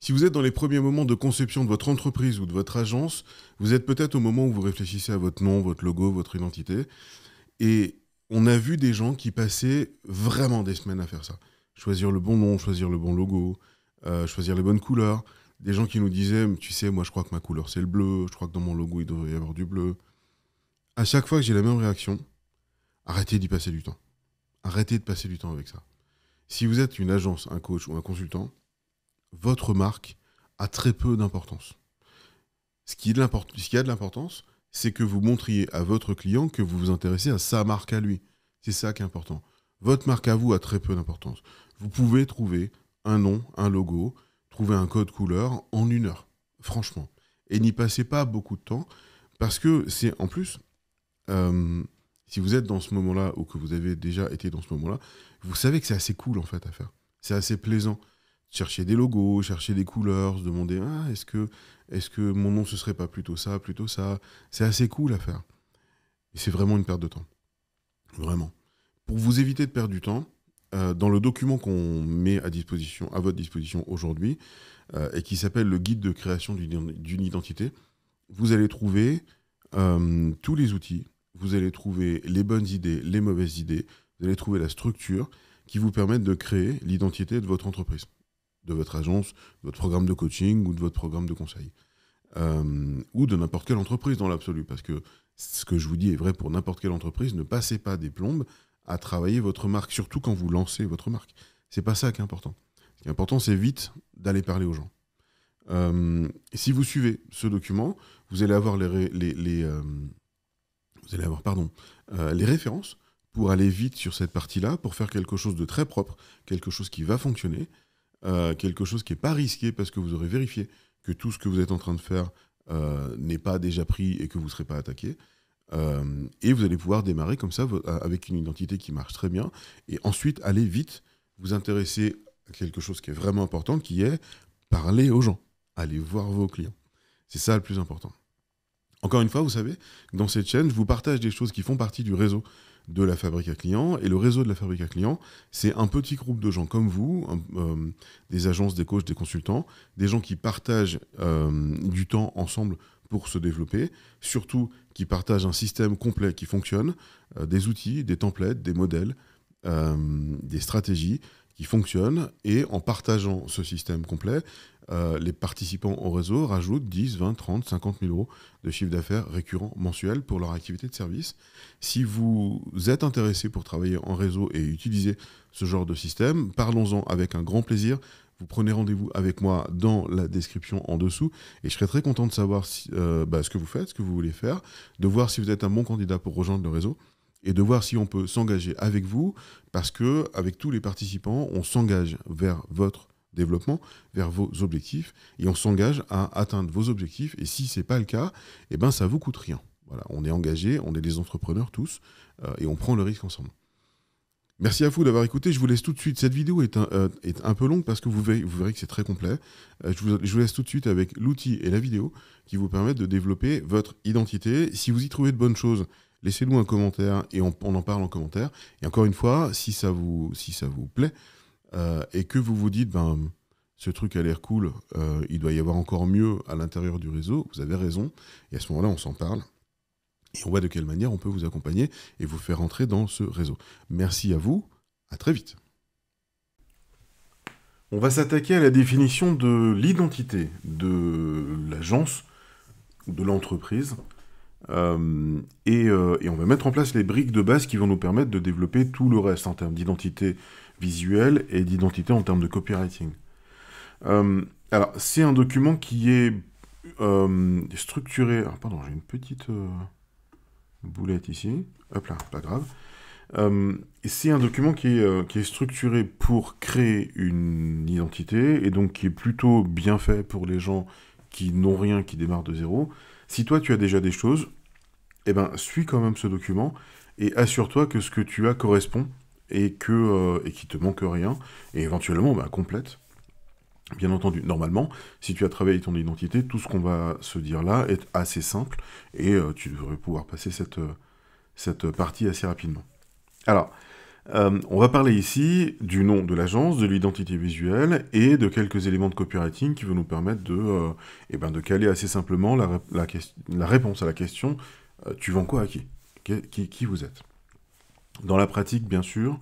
Si vous êtes dans les premiers moments de conception de votre entreprise ou de votre agence, vous êtes peut-être au moment où vous réfléchissez à votre nom, votre logo, votre identité. Et on a vu des gens qui passaient vraiment des semaines à faire ça. Choisir le bon nom, choisir le bon logo, choisir les bonnes couleurs. Des gens qui nous disaient, tu sais, moi je crois que ma couleur c'est le bleu, je crois que dans mon logo il devrait y avoir du bleu. À chaque fois que j'ai la même réaction, arrêtez d'y passer du temps. Arrêtez de passer du temps avec ça. Si vous êtes une agence, un coach ou un consultant, votre marque a très peu d'importance. Ce qui a de l'importance, c'est que vous montriez à votre client que vous vous intéressez à sa marque à lui. C'est ça qui est important. Votre marque à vous a très peu d'importance. Vous pouvez trouver un nom, un logo, trouver un code couleur en 1 heure, franchement. Et n'y passez pas beaucoup de temps, parce que c'est en plus, si vous êtes dans ce moment-là, ou que vous avez déjà été dans ce moment-là, vous savez que c'est assez cool en fait à faire. C'est assez plaisant. Chercher des logos, chercher des couleurs, se demander est-ce que mon nom ce serait pas plutôt ça, plutôt ça. C'est assez cool à faire. Et c'est vraiment une perte de temps. Vraiment. Pour vous éviter de perdre du temps, dans le document qu'on met à votre disposition aujourd'hui, et qui s'appelle le guide de création d'une identité, vous allez trouver tous les outils, vous allez trouver les bonnes idées, les mauvaises idées, vous allez trouver la structure qui vous permettent de créer l'identité de votre entreprise, de votre agence, de votre programme de coaching ou de votre programme de conseil. Ou de n'importe quelle entreprise dans l'absolu, parce que ce que je vous dis est vrai pour n'importe quelle entreprise, ne passez pas des plombes à travailler votre marque, surtout quand vous lancez votre marque. C'est pas ça qui est important. Ce qui est important, c'est vite d'aller parler aux gens. Si vous suivez ce document, vous allez avoir les références pour aller vite sur cette partie-là, pour faire quelque chose de très propre, quelque chose qui va fonctionner, quelque chose qui n'est pas risqué parce que vous aurez vérifié que tout ce que vous êtes en train de faire n'est pas déjà pris et que vous ne serez pas attaqué. Et vous allez pouvoir démarrer comme ça avec une identité qui marche très bien. Et ensuite, aller vite vous intéresser à quelque chose qui est vraiment important, qui est parler aux gens, aller voir vos clients. C'est ça le plus important. Encore une fois, vous savez, dans cette chaîne, je vous partage des choses qui font partie du réseau de la Fabrique à clients. Et le réseau de la Fabrique à clients, c'est un petit groupe de gens comme vous, des agences, des coachs, des consultants, des gens qui partagent du temps ensemble pour se développer, surtout qui partagent un système complet qui fonctionne, des outils, des templates, des modèles, des stratégies qui fonctionnent. Et en partageant ce système complet, les participants au réseau rajoutent 10, 20, 30, 50 000 euros de chiffre d'affaires récurrent mensuel pour leur activité de service. Si vous êtes intéressé pour travailler en réseau et utiliser ce genre de système, parlons-en avec un grand plaisir. Vous prenez rendez-vous avec moi dans la description en dessous et je serai très content de savoir ce que vous faites, ce que vous voulez faire, de voir si vous êtes un bon candidat pour rejoindre le réseau et de voir si on peut s'engager avec vous, parce que avec tous les participants, on s'engage vers votre développement, vers vos objectifs, et on s'engage à atteindre vos objectifs, et si ce n'est pas le cas, eh ben, ça ne vous coûte rien. Voilà, on est engagés, on est des entrepreneurs tous, et on prend le risque ensemble. Merci à vous d'avoir écouté, je vous laisse tout de suite. Cette vidéo est un peu longue parce que vous verrez que c'est très complet. Je vous laisse tout de suite avec l'outil et la vidéo qui vous permettent de développer votre identité. Si vous y trouvez de bonnes choses, laissez-nous un commentaire et on en parle en commentaire. Et encore une fois, si ça vous plaît, et que vous vous dites, ce truc a l'air cool, il doit y avoir encore mieux à l'intérieur du réseau, vous avez raison, et à ce moment-là, on s'en parle, et on voit de quelle manière on peut vous accompagner et vous faire entrer dans ce réseau. Merci à vous, à très vite. On va s'attaquer à la définition de l'identité de l'agence, de l'entreprise, et on va mettre en place les briques de base qui vont nous permettre de développer tout le reste en termes d'identité visuelle et d'identité en termes de copywriting. Alors, c'est un document qui est structuré... Alors, pardon, j'ai une petite boulette ici. Hop là, pas grave. C'est un document qui est structuré pour créer une identité, et donc qui est plutôt bien fait pour les gens qui n'ont rien, qui démarrent de zéro. Si toi, tu as déjà des choses, eh ben, suis quand même ce document, et assure-toi que ce que tu as correspond, et qu'il te manque rien, et éventuellement, complète. Bien entendu, normalement, si tu as travaillé ton identité, tout ce qu'on va se dire là est assez simple, et tu devrais pouvoir passer cette partie assez rapidement. Alors, On va parler ici du nom de l'agence, de l'identité visuelle et de quelques éléments de copywriting qui vont nous permettre de caler assez simplement la réponse à la question tu vends quoi à qui? Qui vous êtes? Dans la pratique, bien sûr,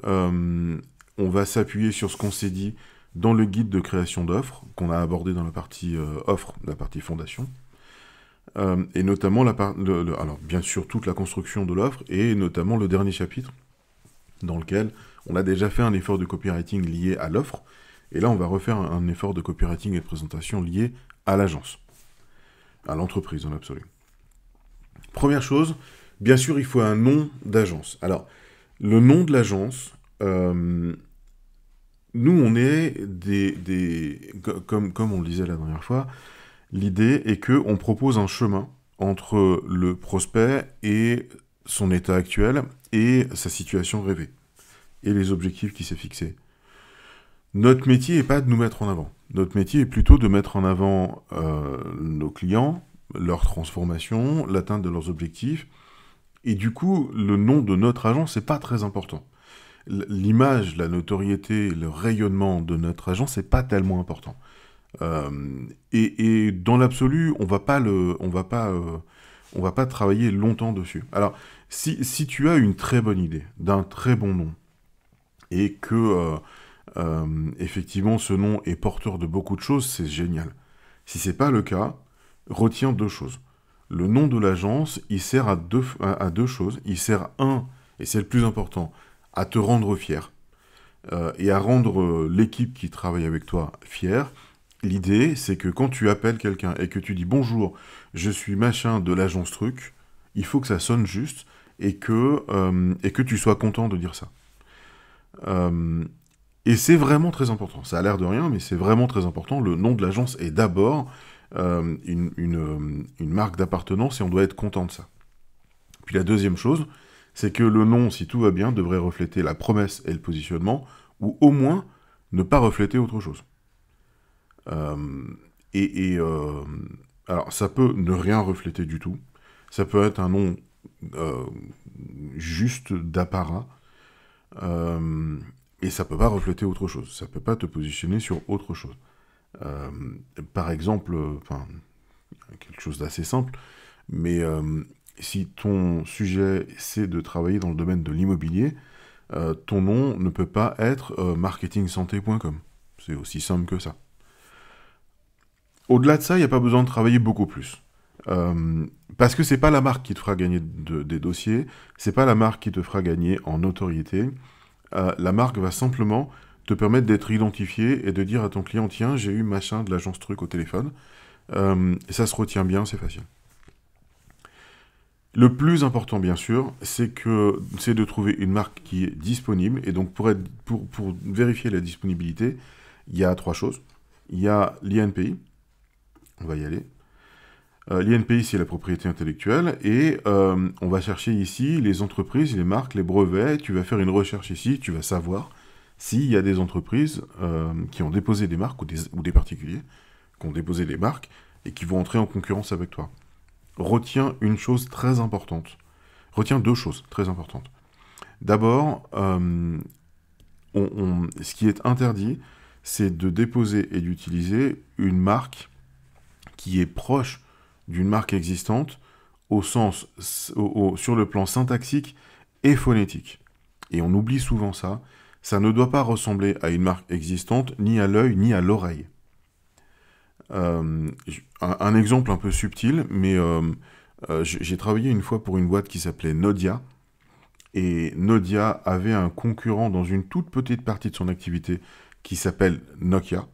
on va s'appuyer sur ce qu'on s'est dit dans le guide de création d'offres qu'on a abordé dans la partie offre, la partie fondation. Et notamment, alors bien sûr, toute la construction de l'offre et notamment le dernier chapitre dans lequel on a déjà fait un effort de copywriting lié à l'offre, et là on va refaire un effort de copywriting et de présentation lié à l'agence, à l'entreprise en absolu. Première chose, bien sûr il faut un nom d'agence. Alors, le nom de l'agence, nous on est comme on le disait la dernière fois, l'idée est qu'on propose un chemin entre le prospect et son état actuel et sa situation rêvée, et les objectifs qu'il s'est fixés. Notre métier n'est pas de nous mettre en avant. Notre métier est plutôt de mettre en avant nos clients, leur transformation, l'atteinte de leurs objectifs, et du coup, le nom de notre agence n'est pas très important. L'image, la notoriété, le rayonnement de notre agence n'est pas tellement important. Et dans l'absolu, on va pas travailler longtemps dessus. Alors, si tu as une très bonne idée, d'un très bon nom, et que effectivement ce nom est porteur de beaucoup de choses, c'est génial. Si c'est pas le cas, retiens deux choses. Le nom de l'agence, il sert à deux choses. Il sert, et c'est le plus important, à te rendre fier, et à rendre l'équipe qui travaille avec toi fière. L'idée, c'est que quand tu appelles quelqu'un et que tu dis « Bonjour, je suis machin de l'agence truc », il faut que ça sonne juste et que tu sois content de dire ça. Et c'est vraiment très important. Ça a l'air de rien, mais c'est vraiment très important. Le nom de l'agence est d'abord une marque d'appartenance et on doit être content de ça. Puis la deuxième chose, c'est que le nom, si tout va bien, devrait refléter la promesse et le positionnement, ou au moins ne pas refléter autre chose. Alors, ça peut ne rien refléter du tout. Ça peut être un nom juste d'apparat. Et ça peut pas refléter autre chose. Ça peut pas te positionner sur autre chose. Par exemple, quelque chose d'assez simple, mais si ton sujet c'est de travailler dans le domaine de l'immobilier, ton nom ne peut pas être marketingsanté.com. C'est aussi simple que ça. Au-delà de ça, il n'y a pas besoin de travailler beaucoup plus. Parce que c'est pas la marque qui te fera gagner des dossiers, c'est pas la marque qui te fera gagner en notoriété. La marque va simplement te permettre d'être identifié et de dire à ton client, tiens, j'ai eu machin de l'agence truc au téléphone. Et ça se retient bien, c'est facile. Le plus important, bien sûr, c'est de trouver une marque qui est disponible. Et donc, pour vérifier la disponibilité, il y a 3 choses. Il y a l'INPI. On va y aller. L'INPI, c'est la propriété intellectuelle. Et on va chercher ici les entreprises, les marques, les brevets. Tu vas faire une recherche ici. Tu vas savoir s'il y a des entreprises qui ont déposé des marques ou des particuliers qui ont déposé des marques et qui vont entrer en concurrence avec toi. Retiens une chose très importante. Retiens 2 choses très importantes. D'abord, ce qui est interdit, c'est de déposer et d'utiliser une marque qui est proche d'une marque existante sur le plan syntaxique et phonétique. Et on oublie souvent ça. Ça ne doit pas ressembler à une marque existante, ni à l'œil, ni à l'oreille. Un exemple un peu subtil, mais j'ai travaillé une fois pour une boîte qui s'appelait Nodia, et Nodia avait un concurrent dans une toute petite partie de son activité qui s'appelle Nokia.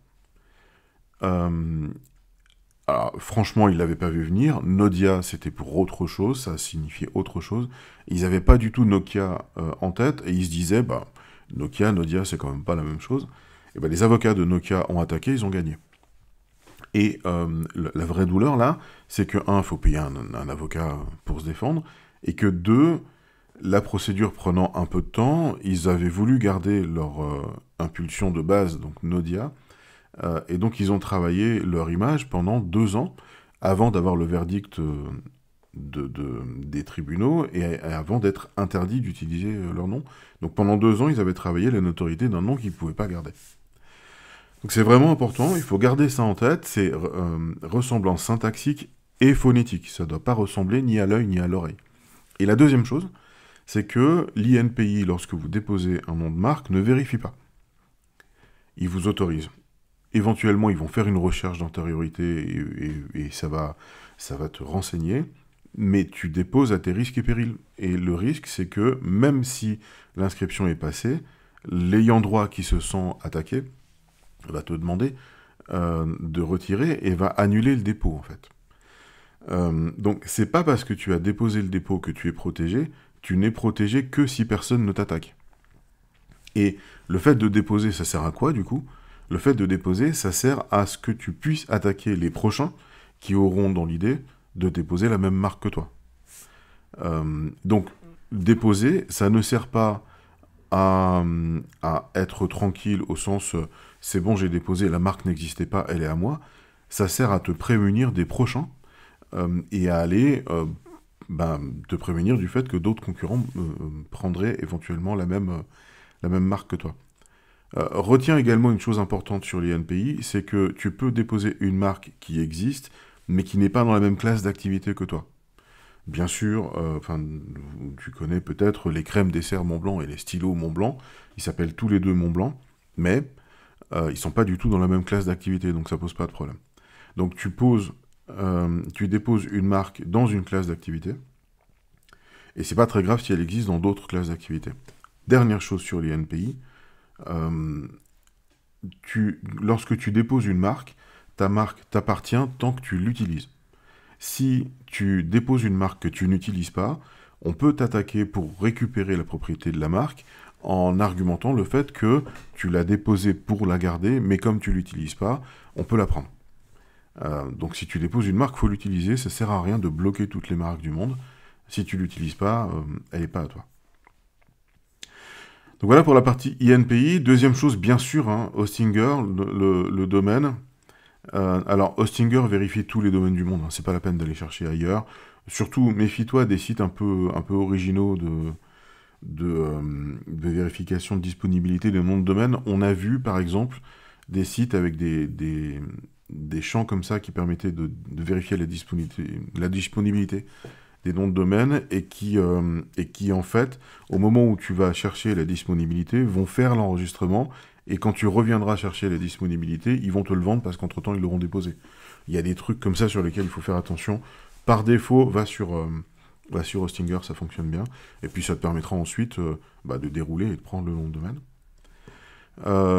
Alors, franchement, ils ne l'avaient pas vu venir. Nodia, c'était pour autre chose, ça signifiait autre chose. Ils n'avaient pas du tout Nokia en tête, et ils se disaient, Nokia, Nodia, c'est quand même pas la même chose. Et les avocats de Nokia ont attaqué, ils ont gagné. Et la vraie douleur, là, c'est que, 1, il faut payer un avocat pour se défendre, et que 2, la procédure prenant un peu de temps, ils avaient voulu garder leur impulsion de base, donc Nodia, et donc ils ont travaillé leur image pendant 2 ans, avant d'avoir le verdict des tribunaux et avant d'être interdits d'utiliser leur nom. Donc pendant 2 ans, ils avaient travaillé la notoriété d'un nom qu'ils ne pouvaient pas garder. Donc c'est vraiment important, il faut garder ça en tête, c'est ressemblance syntaxique et phonétique. Ça ne doit pas ressembler ni à l'œil ni à l'oreille. Et la deuxième chose, c'est que l'INPI, lorsque vous déposez un nom de marque, ne vérifie pas. Il vous autorise. Éventuellement, ils vont faire une recherche d'antériorité et ça va te renseigner, mais tu déposes à tes risques et périls. Et le risque, c'est que même si l'inscription est passée, l'ayant droit qui se sent attaqué va te demander de retirer et va annuler le dépôt, en fait. Donc, c'est pas parce que tu as déposé le dépôt que tu es protégé, tu n'es protégé que si personne ne t'attaque. Et le fait de déposer, ça sert à quoi, du coup ? Le fait de déposer, ça sert à ce que tu puisses attaquer les prochains qui auront dans l'idée de déposer la même marque que toi. Donc, déposer, ça ne sert pas à être tranquille au sens c'est bon, j'ai déposé, la marque n'existait pas, elle est à moi. Ça sert à te prémunir des prochains et à aller te prémunir du fait que d'autres concurrents prendraient éventuellement la même marque que toi. Retiens également une chose importante sur l'INPI, c'est que tu peux déposer une marque qui existe, mais qui n'est pas dans la même classe d'activité que toi. Bien sûr, tu connais peut-être les crèmes dessert Montblanc et les stylos Montblanc, ils s'appellent tous les deux Montblanc, mais ils ne sont pas du tout dans la même classe d'activité, donc ça pose pas de problème. Donc tu déposes une marque dans une classe d'activité, et c'est pas très grave si elle existe dans d'autres classes d'activité. Dernière chose sur l'INPI, lorsque tu déposes une marque, ta marque t'appartient tant que tu l'utilises. Si tu déposes une marque que tu n'utilises pas, on peut t'attaquer pour récupérer la propriété de la marque en argumentant le fait que tu l'as déposée pour la garder, mais comme tu ne l'utilises pas, on peut la prendre. Donc si tu déposes une marque, il faut l'utiliser, ça ne sert à rien de bloquer toutes les marques du monde. Si tu ne l'utilises pas, elle n'est pas à toi. Donc voilà pour la partie INPI. Deuxième chose, bien sûr, Hostinger, le domaine. Alors, Hostinger vérifie tous les domaines du monde, c'est pas la peine d'aller chercher ailleurs. Surtout, méfie-toi des sites un peu originaux de vérification de disponibilité des noms de domaine. On a vu, par exemple, des sites avec des champs comme ça qui permettaient de vérifier la disponibilité des noms de domaine et qui, en fait, au moment où tu vas chercher la disponibilité, vont faire l'enregistrement. Et quand tu reviendras chercher la disponibilité, ils vont te le vendre parce qu'entre-temps, ils l'auront déposé. Il y a des trucs comme ça sur lesquels il faut faire attention. Par défaut, va sur Hostinger, ça fonctionne bien. Et puis ça te permettra ensuite de dérouler et de prendre le nom de domaine.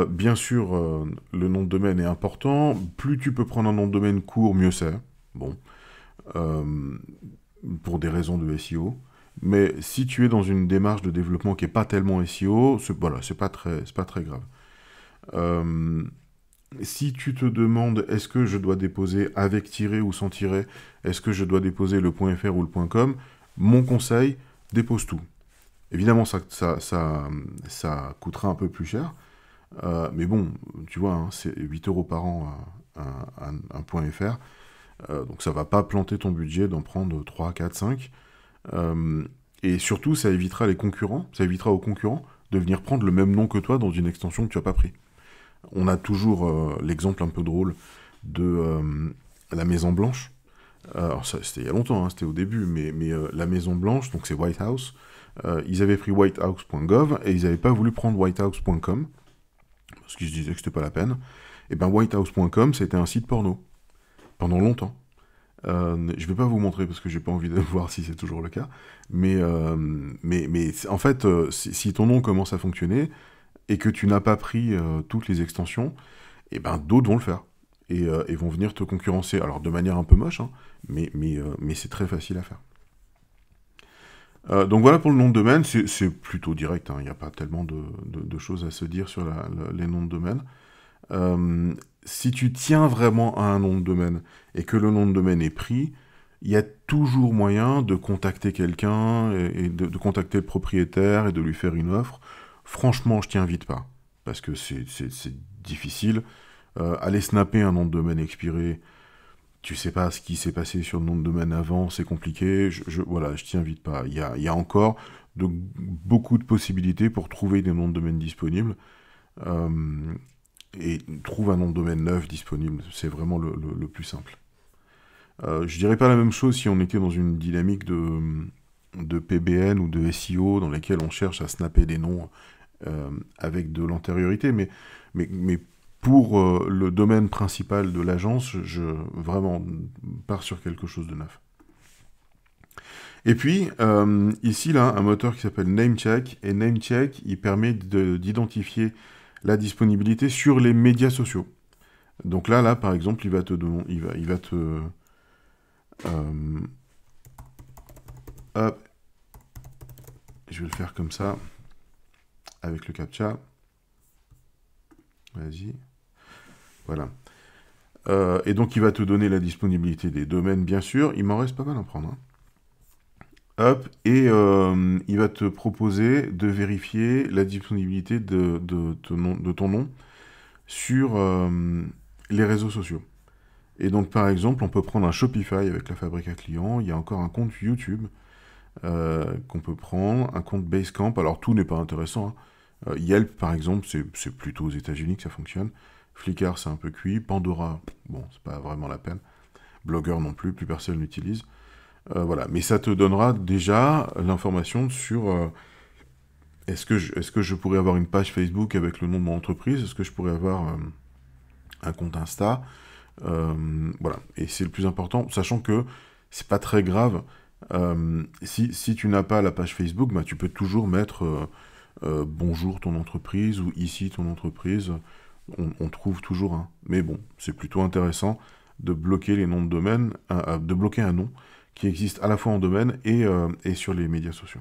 Bien sûr, le nom de domaine est important. Plus tu peux prendre un nom de domaine court, mieux c'est. Bon. Pour des raisons de SEO. Mais si tu es dans une démarche de développement qui n'est pas tellement SEO, c'est pas très grave. Si tu te demandes est-ce que je dois déposer avec tiret ou sans tiret, est-ce que je dois déposer le .fr ou le .com, mon conseil, dépose tout. Évidemment, ça coûtera un peu plus cher, mais bon, tu vois, c'est 8 € par an un .fr, donc ça va pas planter ton budget d'en prendre 3, 4, 5. Et surtout, ça évitera aux concurrents de venir prendre le même nom que toi dans une extension que tu n'as pas pris. On a toujours l'exemple un peu drôle de la Maison Blanche. Alors ça, c'était il y a longtemps, c'était au début, mais la Maison Blanche, donc c'est White House, ils avaient pris whitehouse.gov et ils n'avaient pas voulu prendre whitehouse.com parce qu'ils se disaient que c'était pas la peine. Et ben whitehouse.com, c'était un site porno pendant longtemps. Je vais pas vous montrer parce que j'ai pas envie de voir si c'est toujours le cas, mais en fait, si ton nom commence à fonctionner et que tu n'as pas pris toutes les extensions, et ben d'autres vont le faire et vont venir te concurrencer. Alors de manière un peu moche, mais c'est très facile à faire. Donc voilà pour le nom de domaine, c'est plutôt direct, il n'y a pas tellement de choses à se dire sur les noms de domaine. Si tu tiens vraiment à un nom de domaine et que le nom de domaine est pris, il y a toujours moyen de contacter quelqu'un et de contacter le propriétaire et de lui faire une offre. Franchement, je t'y invite pas, parce que c'est difficile. Aller snapper un nom de domaine expiré, tu sais pas ce qui s'est passé sur le nom de domaine avant, c'est compliqué, voilà, je t'y invite pas. Il y a encore beaucoup de possibilités pour trouver des noms de domaine disponibles. Euh, et trouve un nom de domaine neuf disponible, c'est vraiment le plus simple. Je dirais pas la même chose si on était dans une dynamique de PBN ou de SEO dans laquelle on cherche à snapper des noms avec de l'antériorité, mais pour le domaine principal de l'agence, je vraiment pars sur quelque chose de neuf. Et puis, ici, là, un moteur qui s'appelle Namecheck, et Namecheck, il permet d'identifier la disponibilité sur les médias sociaux. Donc là, par exemple, il va te... hop, je vais le faire comme ça, avec le CAPTCHA. Vas-y. Voilà. Et donc, il va te donner la disponibilité des domaines, bien sûr. Il m'en reste pas mal à prendre. Hein. Hop, et il va te proposer de vérifier la disponibilité de ton nom sur les réseaux sociaux. Et donc, par exemple, on peut prendre un Shopify avec la fabrique à clients. Il y a encore un compte YouTube qu'on peut prendre, un compte Basecamp. Alors, tout n'est pas intéressant. Hein. Yelp, par exemple, c'est plutôt aux États-Unis que ça fonctionne. Flickr, c'est un peu cuit. Pandora, bon, c'est pas vraiment la peine. Blogger non plus, plus personne l'utilise. Voilà, mais ça te donnera déjà l'information sur est-ce que je pourrais avoir une page Facebook avec le nom de mon entreprise, est-ce que je pourrais avoir un compte Insta, voilà, et c'est le plus important, sachant que c'est pas très grave, si tu n'as pas la page Facebook, bah, tu peux toujours mettre bonjour ton entreprise ou ici ton entreprise, on trouve toujours un, mais bon, c'est plutôt intéressant de bloquer les noms de domaine, de bloquer un nom qui existe à la fois en domaine et sur les médias sociaux.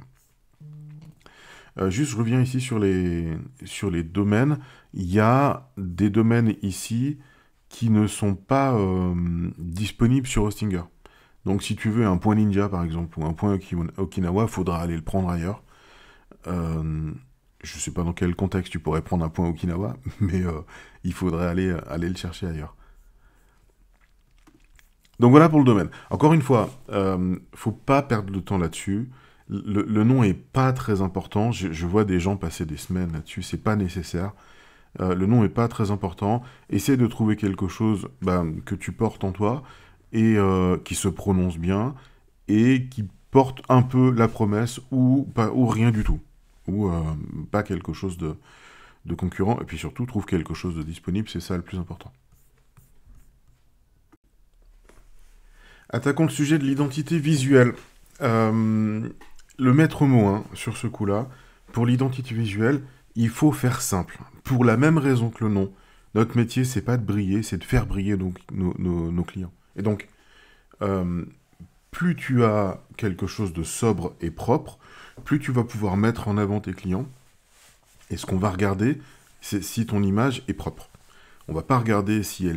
Juste, je reviens ici sur les domaines. Il y a des domaines ici qui ne sont pas disponibles sur Hostinger. Donc, si tu veux un point Ninja, par exemple, ou un point Okinawa, il faudra aller le prendre ailleurs. Je ne sais pas dans quel contexte tu pourrais prendre un point Okinawa, mais il faudrait aller le chercher ailleurs. Donc voilà pour le domaine. Encore une fois, faut pas perdre de temps là-dessus. Le nom est pas très important. Je vois des gens passer des semaines là-dessus. C'est pas nécessaire. Le nom est pas très important. Essaie de trouver quelque chose que tu portes en toi et qui se prononce bien et qui porte un peu la promesse ou rien du tout. Ou pas quelque chose de concurrent. Et puis surtout, trouve quelque chose de disponible. C'est ça le plus important. Attaquons le sujet de l'identité visuelle. Le maître mot sur ce coup-là, pour l'identité visuelle, il faut faire simple. Pour la même raison que le nom. Notre métier, c'est pas de briller, c'est de faire briller nos clients. Et donc, plus tu as quelque chose de sobre et propre, plus tu vas pouvoir mettre en avant tes clients. Et ce qu'on va regarder, c'est si ton image est propre. On va pas regarder si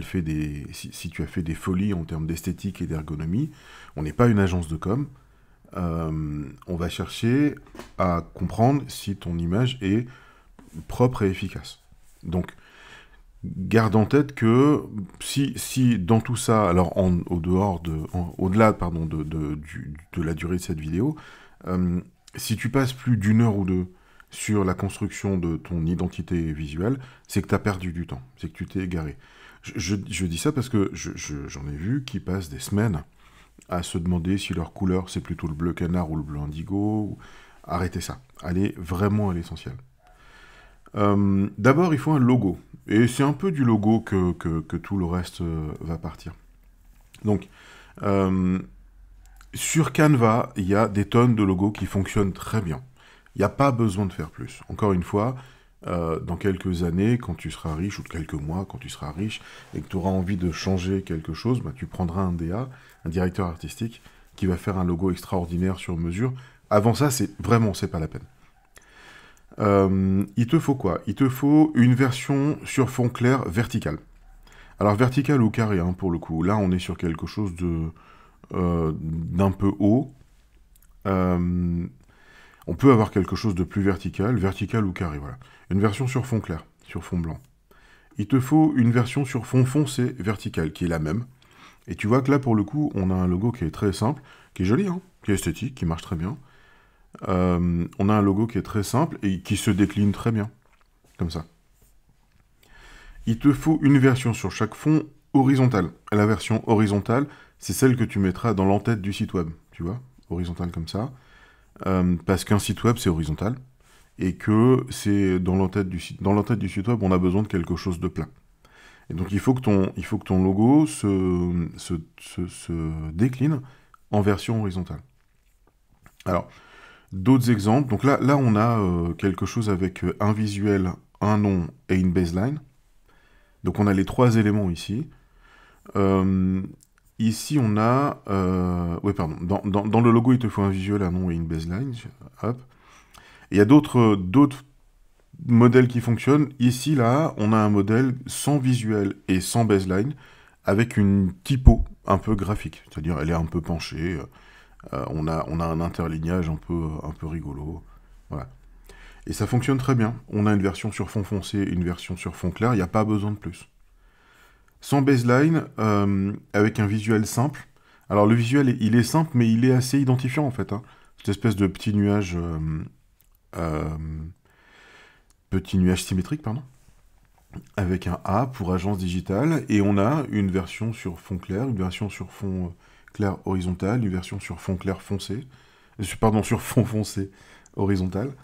tu as fait des folies en termes d'esthétique et d'ergonomie. On n'est pas une agence de com. On va chercher à comprendre si ton image est propre et efficace. Donc, garde en tête que si dans tout ça, alors au-delà de la durée de cette vidéo, si tu passes plus d'1 heure ou 2 sur la construction de ton identité visuelle, c'est que tu as perdu du temps, c'est que tu t'es égaré. Je dis ça parce que j'en ai vu qui passent des semaines à se demander si leur couleur c'est plutôt le bleu canard ou le bleu indigo. Arrêtez ça, allez vraiment à l'essentiel. D'abord, il faut un logo. Et c'est un peu du logo que tout le reste va partir. Donc, sur Canva, il y a des tonnes de logos qui fonctionnent très bien. Il n'y a pas besoin de faire plus. Encore une fois, dans quelques années, quand tu seras riche, ou quelques mois, quand tu seras riche, et que tu auras envie de changer quelque chose, tu prendras un DA, un directeur artistique, qui va faire un logo extraordinaire sur mesure. Avant ça, c'est pas la peine. Il te faut quoi? Il te faut une version sur fond clair vertical. Alors vertical ou carré, pour le coup. Là, on est sur quelque chose d'un peu haut. On peut avoir quelque chose de plus vertical ou carré, voilà. Une version sur fond clair, sur fond blanc. Il te faut une version sur fond foncé vertical, qui est la même. Et tu vois que là, pour le coup, on a un logo qui est très simple, qui est joli, hein, qui est esthétique, qui marche très bien. On a un logo qui est très simple et qui se décline très bien, comme ça. Il te faut une version sur chaque fond horizontale. Et la version horizontale, c'est celle que tu mettras dans l'entête du site web, tu vois, horizontale comme ça. Parce qu'un site web, c'est horizontal, et que c'est dans l'entête du site web, on a besoin de quelque chose de plat. Et donc il faut que ton logo se décline en version horizontale. Alors, d'autres exemples, donc là on a quelque chose avec un visuel, un nom et une baseline. Donc on a les trois éléments ici. Euh, Ici on a... oui, pardon. Dans le logo, il te faut un visuel, un nom et une baseline. Hop. Il y a d'autres modèles qui fonctionnent. Ici, là, on a un modèle sans visuel et sans baseline, avec une typo un peu graphique. C'est-à-dire, elle est un peu penchée. On a un interlignage un peu rigolo. Voilà. Et ça fonctionne très bien. On a une version sur fond foncé, une version sur fond clair. Il n'y a pas besoin de plus. Sans baseline, avec un visuel simple. Alors, le visuel, il est simple, mais il est assez identifiant, en fait. Hein. Cette espèce de euh, petit nuage symétrique, pardon, avec un A pour agence digitale, et on a une version sur fond clair, une version sur fond clair horizontal, une version sur fond clair foncé, pardon, sur fond foncé horizontal.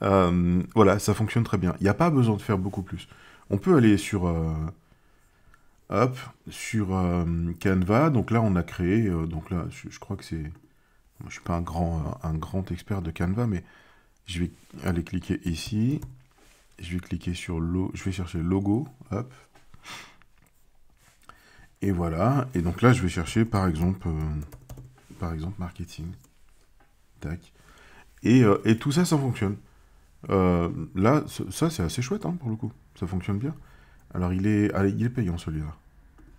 Voilà, ça fonctionne très bien. Il n'y a pas besoin de faire beaucoup plus. On peut aller hop, sur Canva, donc là on a créé, donc là je crois que c'est... Je ne suis pas un grand expert de Canva, mais je vais aller cliquer ici. Je vais cliquer sur je vais chercher logo, hop. Et voilà. Et donc là, je vais chercher par exemple marketing. Tac. Et tout ça, ça fonctionne. Là, ça c'est assez chouette hein, pour le coup. Ça fonctionne bien. Alors allez, il est payant celui-là.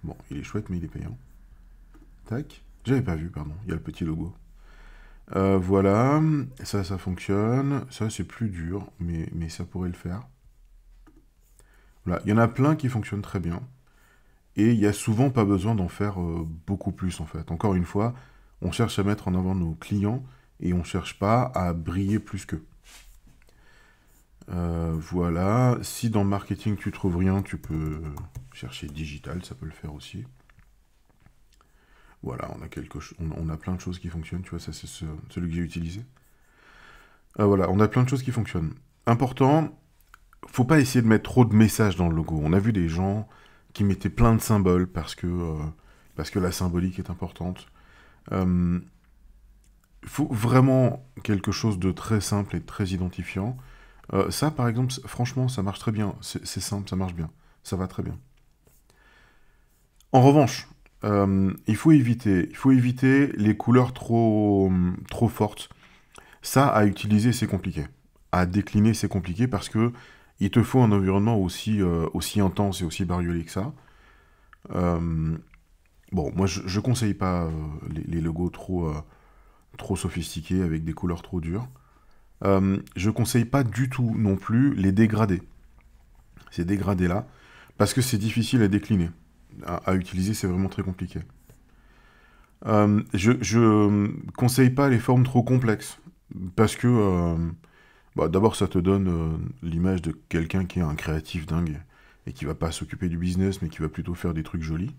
Bon, il est chouette, mais il est payant. Tac. J'avais pas vu, pardon. Il y a le petit logo. Voilà. Ça fonctionne. Ça, c'est plus dur, mais ça pourrait le faire. Voilà. Il y en a plein qui fonctionnent très bien. Et il n'y a souvent pas besoin d'en faire beaucoup plus en fait. Encore une fois, on cherche à mettre en avant nos clients et on ne cherche pas à briller plus qu'eux. Voilà. Si dans marketing tu trouves rien, tu peux chercher digital, ça peut le faire aussi. Voilà, on a plein de choses qui fonctionnent, tu vois, ça c'est celui que j'ai utilisé. Voilà, on a plein de choses qui fonctionnent. Important, faut pas essayer de mettre trop de messages dans le logo. On a vu des gens qui mettaient plein de symboles parce que la symbolique est importante. Il faut vraiment quelque chose de très simple et de très identifiant. Ça, par exemple, franchement, ça marche très bien. C'est simple, ça marche bien. Ça va très bien. En revanche, il faut éviter les couleurs trop fortes. Ça, à utiliser, c'est compliqué. À décliner, c'est compliqué parce que il te faut un environnement aussi intense et aussi bariolé que ça. Bon, moi, je conseille pas les logos trop sophistiqués avec des couleurs trop dures. Je conseille pas du tout non plus les dégradés. Ces dégradés-là, parce que c'est difficile à décliner. À utiliser, c'est vraiment très compliqué. Je conseille pas les formes trop complexes. Parce que, d'abord, ça te donne l'image de quelqu'un qui est un créatif dingue et qui va pas s'occuper du business, mais qui va plutôt faire des trucs jolis.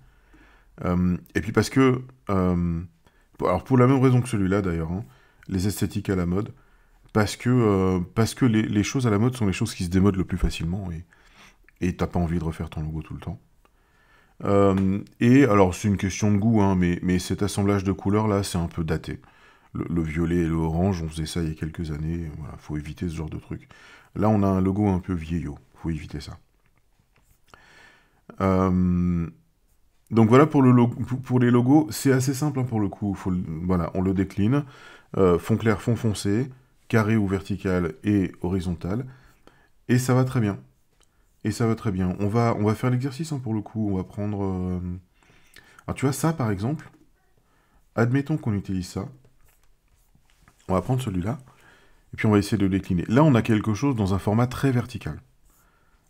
Et puis parce que, alors pour la même raison que celui-là d'ailleurs, hein, les esthétiques à la mode, parce que les choses à la mode sont les choses qui se démodent le plus facilement et t'as pas envie de refaire ton logo tout le temps. Et alors c'est une question de goût, hein, mais cet assemblage de couleurs là, c'est un peu daté. Le violet et l'orange, on faisait ça il y a quelques années, voilà, faut éviter ce genre de truc. Là, on a un logo un peu vieillot, faut éviter ça. Euh, donc voilà pour les logos, c'est assez simple hein, pour le coup. Voilà, on le décline. Fond clair, fond foncé, carré ou vertical et horizontal. Et ça va très bien. Et ça va très bien. On va faire l'exercice hein, pour le coup. On va prendre... Alors tu vois, ça par exemple, admettons qu'on utilise ça. On va prendre celui-là. Et puis on va essayer de le décliner. Là, on a quelque chose dans un format très vertical.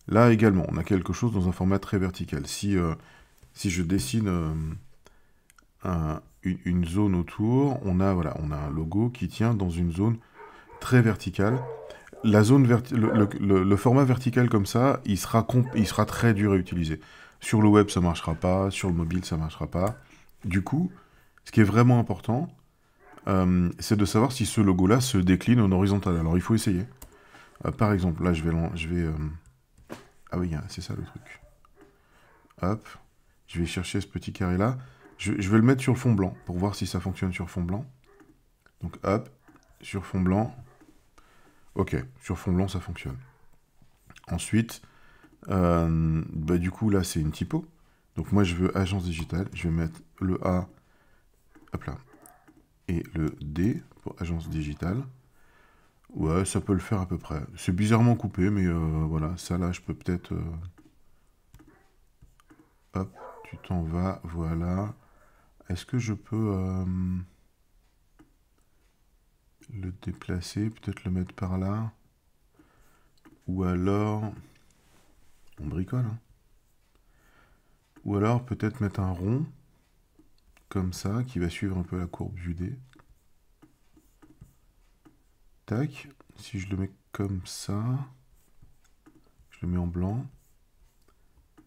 Là également, on a quelque chose dans un format très vertical. Si je dessine une zone autour. Voilà, on a un logo qui tient dans une zone très verticale. La zone le format vertical comme ça, il sera très dur à utiliser. Sur le web, ça marchera pas. Sur le mobile, ça marchera pas. Du coup, ce qui est vraiment important, c'est de savoir si ce logo-là se décline en horizontal. Alors, il faut essayer. Par exemple, là, ah oui, c'est ça le truc. Hop, je vais chercher ce petit carré-là. Je vais le mettre sur le fond blanc pour voir si ça fonctionne sur fond blanc. Donc, hop, sur fond blanc. Ok, sur fond blanc, ça fonctionne. Ensuite, du coup, là, c'est une typo. Donc, moi, je veux agence digitale. Je vais mettre le A, hop là, et le D pour agence digitale. Ouais, ça peut le faire à peu près. C'est bizarrement coupé, mais voilà, ça là, je peux peut-être... Hop, tu t'en vas, voilà. Est-ce que je peux le déplacer, peut-être le mettre par là? Ou alors... On bricole, hein. Ou alors peut-être mettre un rond, comme ça, qui va suivre un peu la courbe du dé. Tac. Si je le mets comme ça, je le mets en blanc.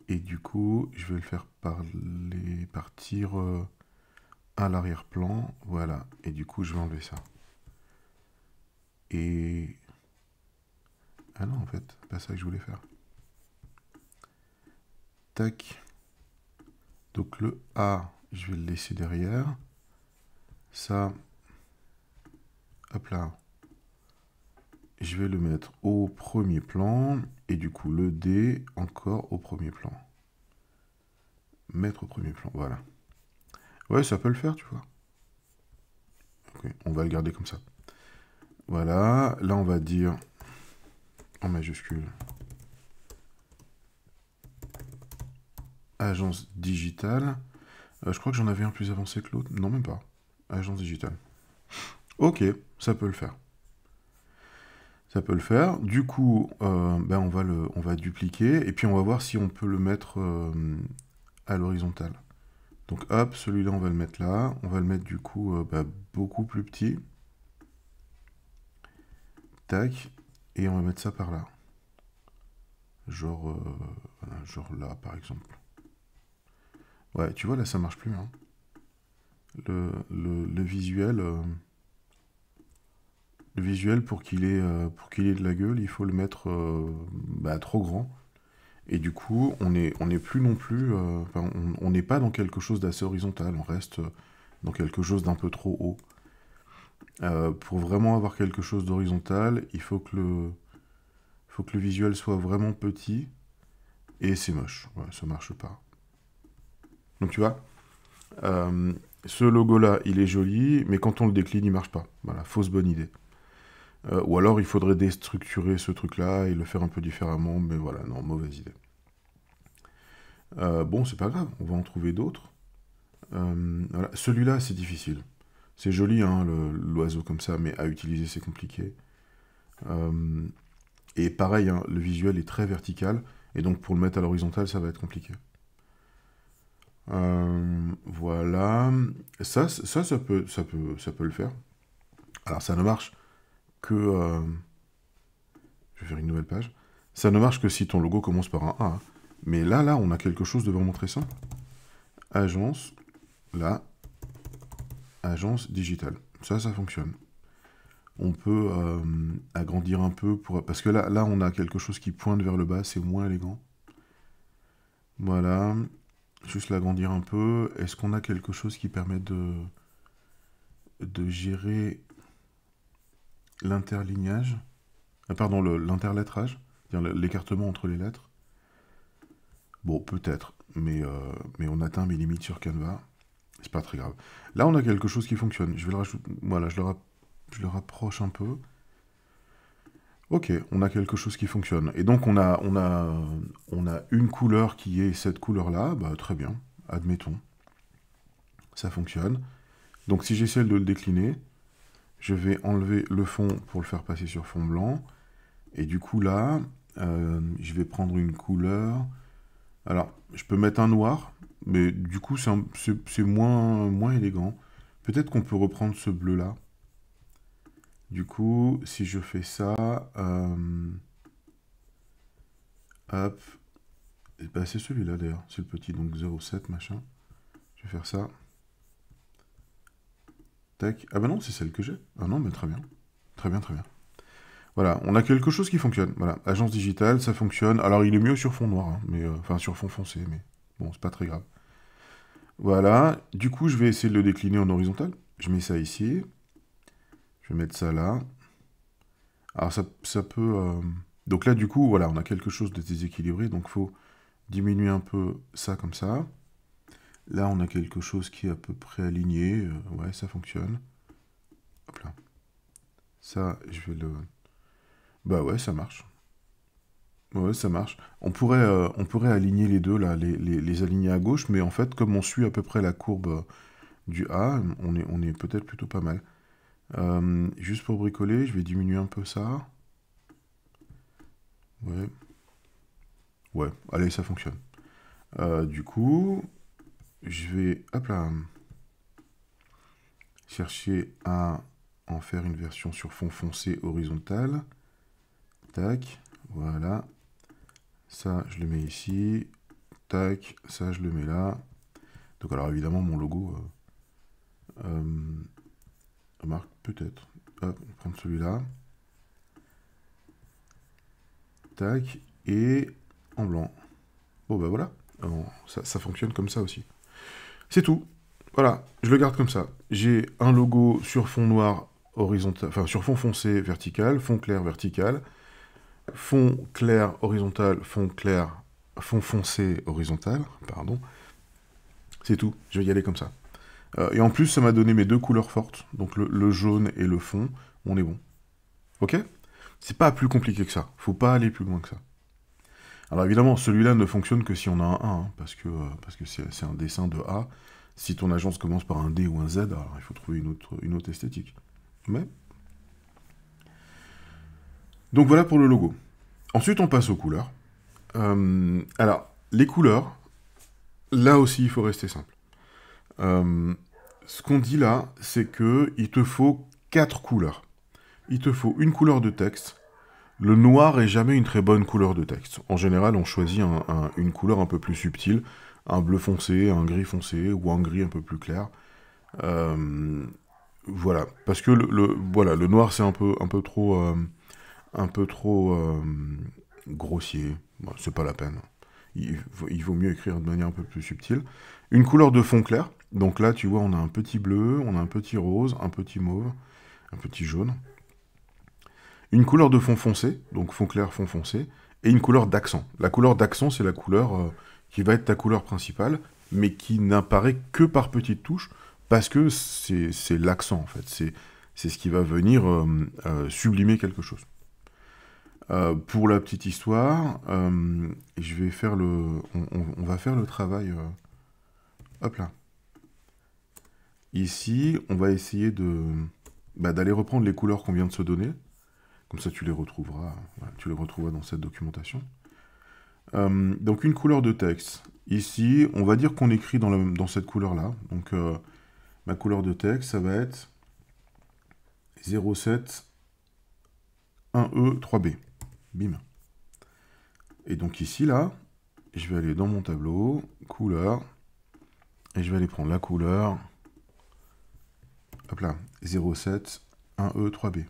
Et du coup, je vais le faire partir à l'arrière-plan. Voilà. Et du coup, je vais enlever ça. Et... Ah non, en fait, pas ça que je voulais faire. Tac. Donc le A, je vais le laisser derrière. Ça, hop là, je vais le mettre au premier plan. Et du coup, le D, encore au premier plan. Mettre au premier plan, voilà. Ouais, ça peut le faire, tu vois. Ok, on va le garder comme ça. Voilà, là on va dire, en majuscule, agence digitale. Je crois que j'en avais un plus avancé que l'autre. Non, même pas. Agence digitale. Ok, ça peut le faire. Ça peut le faire. Du coup, on va dupliquer et puis on va voir si on peut le mettre à l'horizontale. Donc hop, celui-là on va le mettre là. On va le mettre du coup beaucoup plus petit. Tac. Et on va mettre ça par là. Genre là par exemple. Ouais, tu vois là ça marche plus. Hein. Le visuel... Le visuel, pour qu'il ait de la gueule, il faut le mettre trop grand. Et du coup, on n'est plus non plus... on n'est pas dans quelque chose d'assez horizontal, on reste dans quelque chose d'un peu trop haut. Pour vraiment avoir quelque chose d'horizontal, il faut que le visuel soit vraiment petit, et c'est moche. Ouais, ça marche pas. Donc tu vois, ce logo-là, il est joli, mais quand on le décline, il marche pas. Voilà, fausse bonne idée. Ou alors il faudrait déstructurer ce truc-là et le faire un peu différemment, mais voilà, non, mauvaise idée. Bon, c'est pas grave, on va en trouver d'autres. Voilà. Celui-là, c'est difficile. C'est joli, hein, l'oiseau comme ça, mais à utiliser, c'est compliqué. Et pareil, hein, le visuel est très vertical, et donc pour le mettre à l'horizontale, ça va être compliqué. Voilà. Ça peut le faire. Alors ça ne marche que... je vais faire une nouvelle page. Ça ne marche que si ton logo commence par un A. Hein. Mais là, on a quelque chose de vraiment très simple. Agence, là, agence digitale. Ça fonctionne. On peut agrandir un peu, parce que là, on a quelque chose qui pointe vers le bas, c'est moins élégant. Voilà. Juste l'agrandir un peu. Est-ce qu'on a quelque chose qui permet de gérer l'interlignage pardon, l'interlettrage, c'est-à-dire l'écartement entre les lettres. Bon, peut-être, mais on atteint mes limites sur Canva. C'est pas très grave. Là, on a quelque chose qui fonctionne. Je vais le rajouter. Voilà, je le rapproche un peu. Ok, on a quelque chose qui fonctionne. Et donc, on a une couleur qui est cette couleur-là. Bah, très bien, admettons. Ça fonctionne. Donc, si j'essaie de le décliner, je vais enlever le fond pour le faire passer sur fond blanc. Et du coup, là, je vais prendre une couleur. Alors, je peux mettre un noir, mais du coup, c'est moins élégant. Peut-être qu'on peut reprendre ce bleu-là. Du coup, si je fais ça, hop, et bah, c'est celui-là d'ailleurs, c'est le petit, donc 0,7 machin. Je vais faire ça. Tac. Ah bah non, c'est celle que j'ai. Ah non, mais très bien. Très bien, très bien. Voilà, on a quelque chose qui fonctionne. Voilà, agence digitale, ça fonctionne. Alors, il est mieux sur fond noir, hein, mais enfin sur fond foncé, mais bon, c'est pas très grave. Voilà, du coup, je vais essayer de le décliner en horizontal. Je mets ça ici. Je vais mettre ça là. Alors, ça peut... Donc là, du coup, voilà, on a quelque chose de déséquilibré, donc il faut diminuer un peu ça comme ça. Là, on a quelque chose qui est à peu près aligné. Ouais, ça fonctionne. Hop là. Ça, je vais le... Bah ouais, ça marche. Ouais, ça marche. On pourrait aligner les deux, là, les aligner à gauche, mais en fait, comme on suit à peu près la courbe du A, on est peut-être plutôt pas mal. Juste pour bricoler, je vais diminuer un peu ça. Ouais, ouais, allez, ça fonctionne. Du coup, je vais, hop là, chercher à en faire une version sur fond foncé horizontal. Tac, voilà. Ça, je le mets ici. Tac, ça, je le mets là. Donc, alors évidemment, mon logo, remarque, peut-être. Hop, on va prendre celui-là. Tac, et en blanc. Bon, bah voilà. Alors, ça fonctionne comme ça aussi. C'est tout. Voilà, je le garde comme ça. J'ai un logo sur fond noir horizontal, enfin sur fond foncé vertical, fond clair vertical, fond clair horizontal, fond clair, fond foncé horizontal, pardon. C'est tout, je vais y aller comme ça. Et en plus, ça m'a donné mes deux couleurs fortes, donc le jaune et le fond, on est bon. Ok? C'est pas plus compliqué que ça, faut pas aller plus loin que ça. Alors évidemment, celui-là ne fonctionne que si on a un A, hein, parce que c'est un dessin de A. Si ton agence commence par un D ou un Z, alors il faut trouver une autre esthétique. Mais... Donc voilà pour le logo. Ensuite, on passe aux couleurs. Alors, les couleurs, là aussi, il faut rester simple. Ce qu'on dit là, c'est que il te faut 4 couleurs. Il te faut une couleur de texte. Le noir est jamais une très bonne couleur de texte. En général, on choisit une couleur un peu plus subtile, un bleu foncé, un gris foncé ou un gris un peu plus clair. Euh, voilà, parce que voilà, le noir c'est un peu trop grossier. Bon, c'est pas la peine. Il vaut mieux écrire de manière un peu plus subtile. Une couleur de fond clair. Donc là, tu vois, on a un petit bleu, on a un petit rose, un petit mauve, un petit jaune. Une couleur de fond foncé, donc fond clair, fond foncé, et une couleur d'accent. La couleur d'accent, c'est la couleur qui va être ta couleur principale, mais qui n'apparaît que par petites touches, parce que c'est l'accent, en fait. C'est ce qui va venir sublimer quelque chose. Pour la petite histoire, je vais faire on va faire le travail. Hop là. Ici, on va essayer d'aller reprendre les couleurs qu'on vient de se donner. Comme ça, tu les retrouveras, voilà, dans cette documentation. Donc, une couleur de texte. Ici, on va dire qu'on écrit dans cette couleur-là. Donc, ma couleur de texte, ça va être 07 1E 3B. Bim. Et donc ici, là, je vais aller dans mon tableau, couleur, et je vais aller prendre la couleur, hop là, 07 1E 3B.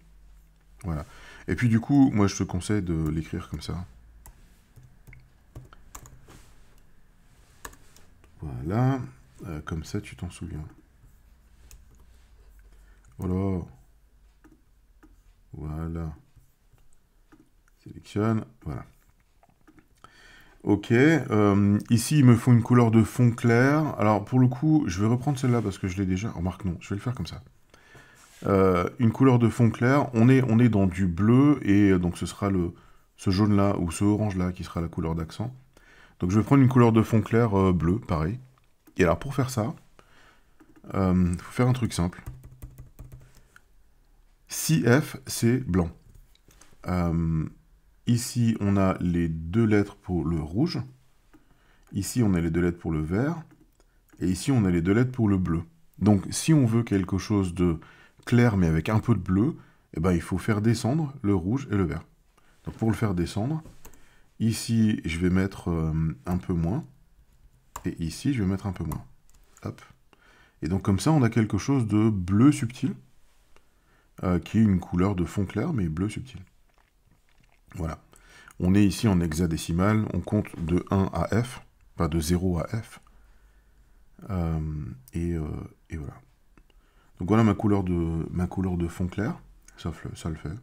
Voilà. Et puis du coup, moi je te conseille de l'écrire comme ça. Voilà. Comme ça, tu t'en souviens. Voilà. Voilà. Sélectionne. Voilà. Ok. Ici, il me faut une couleur de fond clair. Alors, pour le coup, je vais reprendre celle-là parce que je l'ai déjà. Remarque, non. Je vais le faire comme ça. Une couleur de fond clair. On est dans du bleu et donc ce sera ce jaune-là ou ce orange-là qui sera la couleur d'accent. Donc, je vais prendre une couleur de fond clair bleu, pareil. Et alors, pour faire ça, il faut faire un truc simple. Si F, c'est blanc. Ici, on a les deux lettres pour le rouge. Ici, on a les 2 lettres pour le vert. Et ici, on a les 2 lettres pour le bleu. Donc, si on veut quelque chose de clair, mais avec un peu de bleu, eh ben, il faut faire descendre le rouge et le vert. Donc, pour le faire descendre, ici, je vais mettre un peu moins. Et ici, je vais mettre un peu moins. Hop. Et donc, comme ça, on a quelque chose de bleu subtil, qui est une couleur de fond clair, mais bleu subtil. Voilà. On est ici en hexadécimal, on compte de 1 à F, pas de 0 à F. Et voilà. Donc voilà ma couleur de fond clair, ça le fait.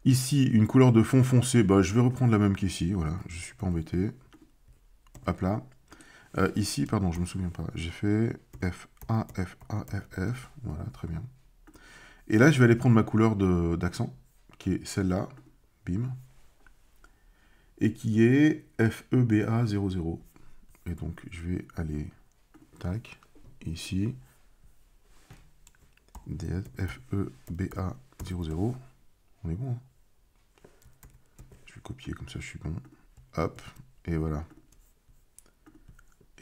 Ici, une couleur de fond foncé, bah, je vais reprendre la même qu'ici, voilà, je suis pas embêté. Hop là. Ici, pardon, je me souviens pas, j'ai fait F1, F1, FF, voilà, très bien. Et là, je vais aller prendre ma couleur d'accent, qui est celle-là, bim, et qui est FEBA00. Et donc, je vais aller, tac, ici, FEBA00. On est bon, hein. Je vais copier, comme ça je suis bon. Hop, et voilà.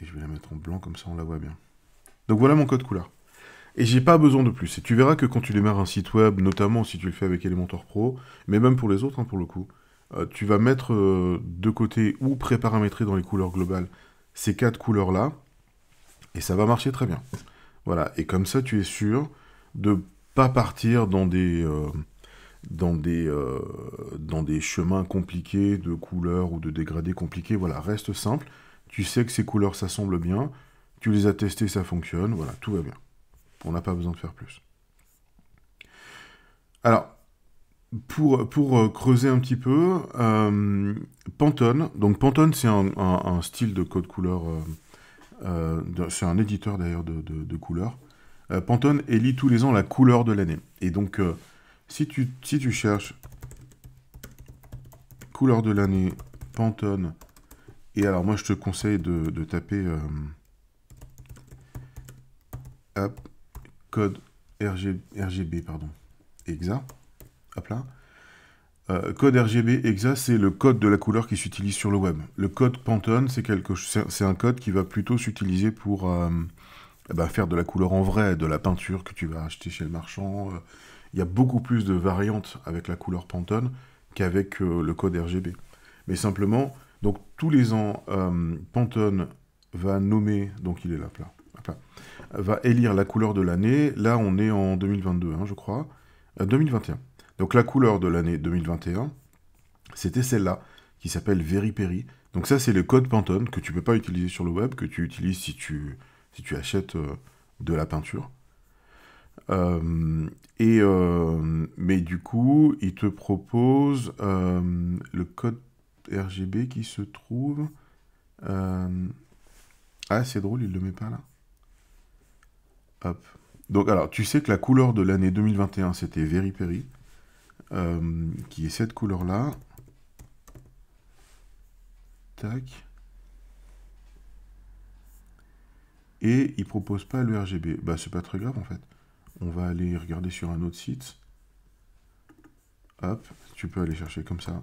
Et je vais la mettre en blanc, comme ça on la voit bien. Donc voilà mon code couleur. Et j'ai pas besoin de plus. Et tu verras que quand tu démarres un site web, notamment si tu le fais avec Elementor Pro, mais même pour les autres, hein, pour le coup, tu vas mettre de côté ou préparamétrer dans les couleurs globales ces 4 couleurs-là, et ça va marcher très bien. Voilà, et comme ça tu es sûr de pas partir dans des chemins compliqués de couleurs ou de dégradés compliqués. Voilà, reste simple. Tu sais que ces couleurs s'assemblent bien. Tu les as testées, ça fonctionne. Voilà, tout va bien. On n'a pas besoin de faire plus. Alors, pour creuser un petit peu, Pantone. Donc Pantone, c'est un style de code couleur. C'est un éditeur d'ailleurs de couleurs. Pantone élit tous les ans la couleur de l'année. Et donc, si tu cherches couleur de l'année, Pantone, et alors moi je te conseille de taper hop, code RGB, pardon, EXA, hop là. Code RGB EXA, c'est le code de la couleur qui s'utilise sur le web. Le code Pantone, c'est un code qui va plutôt s'utiliser pour faire de la couleur en vrai, de la peinture que tu vas acheter chez le marchand. Il y a beaucoup plus de variantes avec la couleur Pantone qu'avec le code RGB. Mais simplement, donc tous les ans, Pantone va nommer, donc il est là, va élire la couleur de l'année. Là, on est en 2022, hein, je crois. 2021. Donc la couleur de l'année 2021, c'était celle-là, qui s'appelle Very Perry. Donc ça, c'est le code Pantone que tu ne peux pas utiliser sur le web, que tu utilises si tu achètes de la peinture. Mais du coup, il te propose le code RGB qui se trouve... Ah, c'est drôle, il ne le met pas là. Hop. Donc, alors, tu sais que la couleur de l'année 2021, c'était Very Perry, qui est cette couleur-là. Tac. Et il propose pas le RGB. Bah, c'est pas très grave, en fait. On va aller regarder sur un autre site. Hop, tu peux aller chercher comme ça.